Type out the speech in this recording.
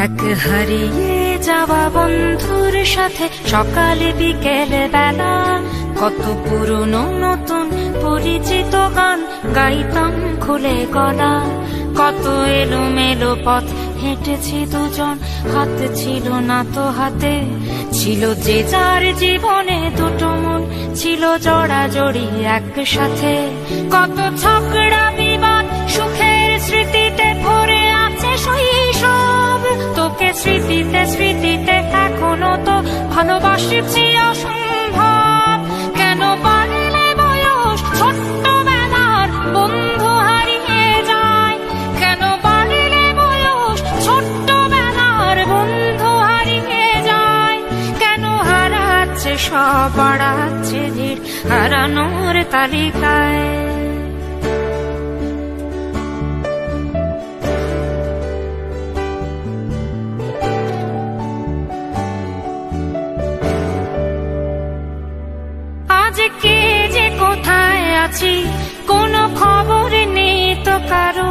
এক হারিয়ে যাওয়া বন্ধুর সাথে সকালে বিকেলে বেলা কত পুরনো নতুন পরিচিত গান গাইতাম খুলে গলা। কত এলোমেলো পথ হেঁটেছি দুজন, হাত ছিল না তো হাতে, ছিল যে যার জীবনে দুটো মন, ছিল জড়াজড়ি একসাথে। কত ঝগড়া বিবাদ সুখের স্মৃতিতে ভরে আছে শৈশব, তোকে স্মৃতিতে স্মৃতিতে এখনো তো ভালোবাসছি অসম্ভব। কেন বাড়লে বয়স ছোট্টবেলার বন্ধু হারিয়ে যায়, কেন বাড়লে বয়স ছোট্টবেলার বন্ধু হারিয়ে যায়, কেন হারাচ্ছে সব বাড়াচ্ছে ভিড় হারানোর তালিকায়। আজ কে যে কোথায় আছি কোনো খবর নেই তো কারো,